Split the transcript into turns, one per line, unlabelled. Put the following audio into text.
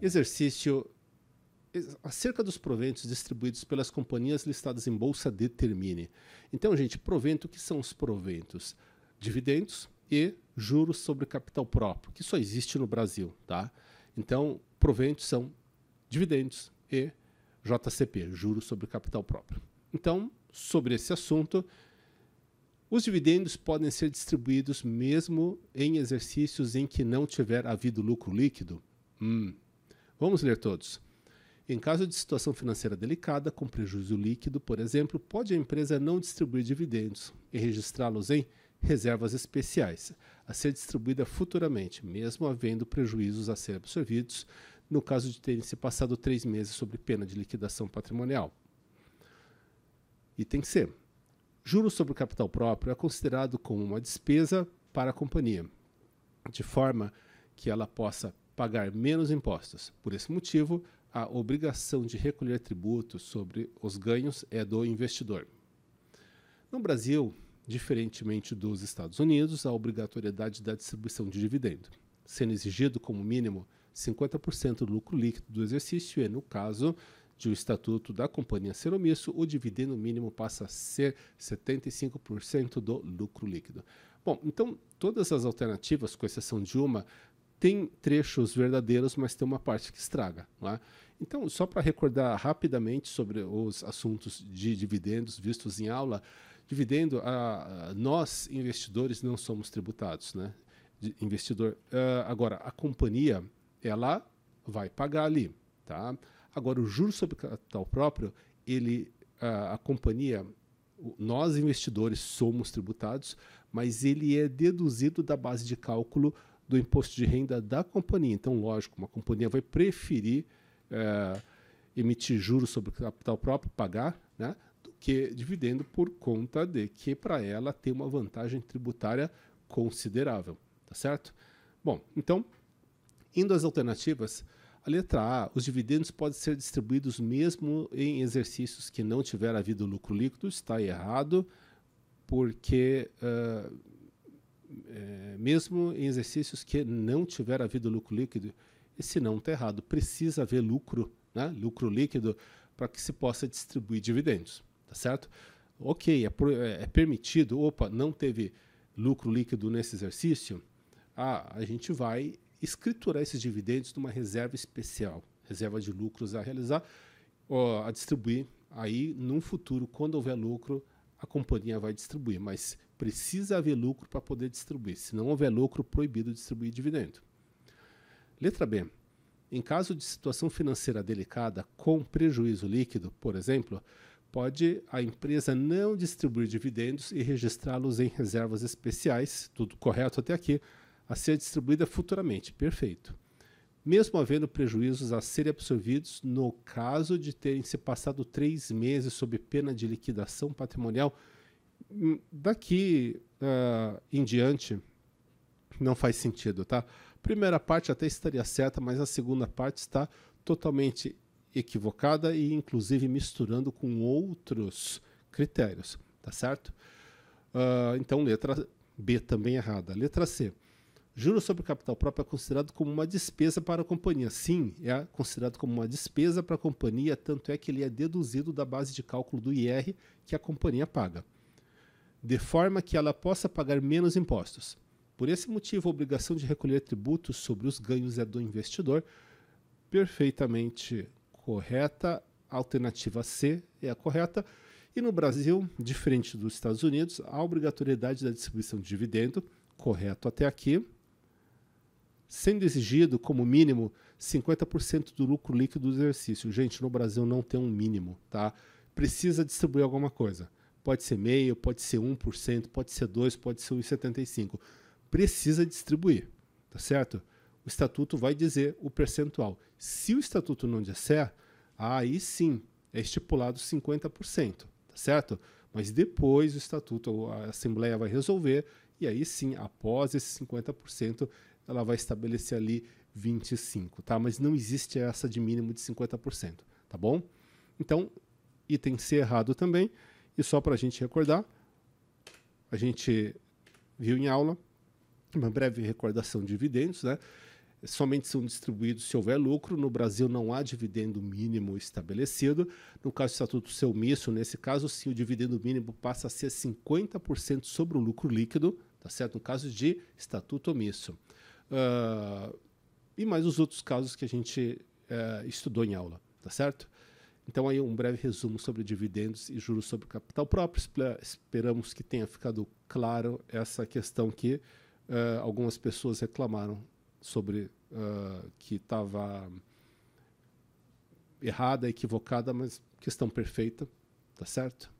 Exercício acerca dos proventos distribuídos pelas companhias listadas em bolsa determine. Então, gente, provento, o que são os proventos? Dividendos e juros sobre capital próprio, que só existe no Brasil, tá? Então, proventos são dividendos e JCP, juros sobre capital próprio. Então, sobre esse assunto, os dividendos podem ser distribuídos mesmo em exercícios em que não tiver havido lucro líquido? Vamos ler todos. Em caso de situação financeira delicada, com prejuízo líquido, por exemplo, pode a empresa não distribuir dividendos e registrá-los em reservas especiais, a ser distribuída futuramente, mesmo havendo prejuízos a ser absorvidos, no caso de terem se passado 3 meses sob pena de liquidação patrimonial. Item C. Juros sobre o capital próprio é considerado como uma despesa para a companhia, de forma que ela possa pagar menos impostos. Por esse motivo, a obrigação de recolher tributos sobre os ganhos é do investidor. No Brasil, diferentemente dos Estados Unidos, há obrigatoriedade da distribuição de dividendo, sendo exigido como mínimo 50% do lucro líquido do exercício e, no caso de o estatuto da companhia ser omisso, o dividendo mínimo passa a ser 75% do lucro líquido. Bom, então todas as alternativas, com exceção de uma, tem trechos verdadeiros, mas tem uma parte que estraga, não é? Então, só para recordar rapidamente sobre os assuntos de dividendos vistos em aula, dividendo, nós investidores não somos tributados, né? Agora, a companhia, ela vai pagar ali, tá? Agora, o juros sobre capital próprio, a companhia, nós investidores somos tributados, mas ele é deduzido da base de cálculo do imposto de renda da companhia. Então, lógico, uma companhia vai preferir emitir juros sobre capital próprio, pagar, né, do que dividendo, por conta de que para ela tem uma vantagem tributária considerável, tá certo? Bom, então, indo às alternativas, a letra A, os dividendos podem ser distribuídos mesmo em exercícios que não tiver havido lucro líquido, está errado, porque mesmo em exercícios que não tiver havido lucro líquido, esse não está errado. Precisa haver lucro, né? Lucro líquido, para que se possa distribuir dividendos, tá certo? Ok, é permitido, não teve lucro líquido nesse exercício, a gente vai escriturar esses dividendos numa reserva especial, reserva de lucros a realizar, a distribuir. Aí, num futuro, quando houver lucro, a companhia vai distribuir, mas precisa haver lucro para poder distribuir. Se não houver lucro, proibido distribuir dividendo. Letra B. Em caso de situação financeira delicada com prejuízo líquido, por exemplo, pode a empresa não distribuir dividendos e registrá-los em reservas especiais, tudo correto até aqui, a ser distribuída futuramente. Perfeito. Mesmo havendo prejuízos a serem absorvidos no caso de terem se passado 3 meses sob pena de liquidação patrimonial, daqui em diante não faz sentido, tá? Primeira parte até estaria certa, mas a segunda parte está totalmente equivocada e inclusive misturando com outros critérios, tá certo? Então, letra B também errada. Letra C. Juros sobre capital próprio é considerado como uma despesa para a companhia. Sim, é considerado como uma despesa para a companhia, tanto é que ele é deduzido da base de cálculo do IR que a companhia paga, de forma que ela possa pagar menos impostos. Por esse motivo, a obrigação de recolher tributos sobre os ganhos é do investidor. Perfeitamente correta. A alternativa C é a correta. E no Brasil, diferente dos Estados Unidos, a obrigatoriedade da distribuição de dividendo, correto até aqui, sendo exigido como mínimo 50% do lucro líquido do exercício. Gente, no Brasil não tem um mínimo, tá? Precisa distribuir alguma coisa. Pode ser meio, pode ser 1%, pode ser 2%, pode ser 1,75%. Precisa distribuir, tá certo? O estatuto vai dizer o percentual. Se o estatuto não disser, aí sim é estipulado 50%, tá certo? Mas depois o estatuto, a Assembleia vai resolver e aí sim, após esse 50%, ela vai estabelecer ali 25%, tá? Mas não existe essa de mínimo de 50%, tá bom? Então, item C errado também. E só para a gente recordar, a gente viu em aula uma breve recordação de dividendos, né? somente são distribuídos se houver lucro. No Brasil não há dividendo mínimo estabelecido. No caso do Estatuto Seu Omisso, nesse caso, sim, o dividendo mínimo passa a ser 50% sobre o lucro líquido, tá certo? No caso de Estatuto Omisso. E mais os outros casos que a gente estudou em aula, tá certo? Então aí um breve resumo sobre dividendos e juros sobre capital próprio. Esperamos que tenha ficado claro essa questão que algumas pessoas reclamaram sobre que estava errada, equivocada, mas questão perfeita, tá certo?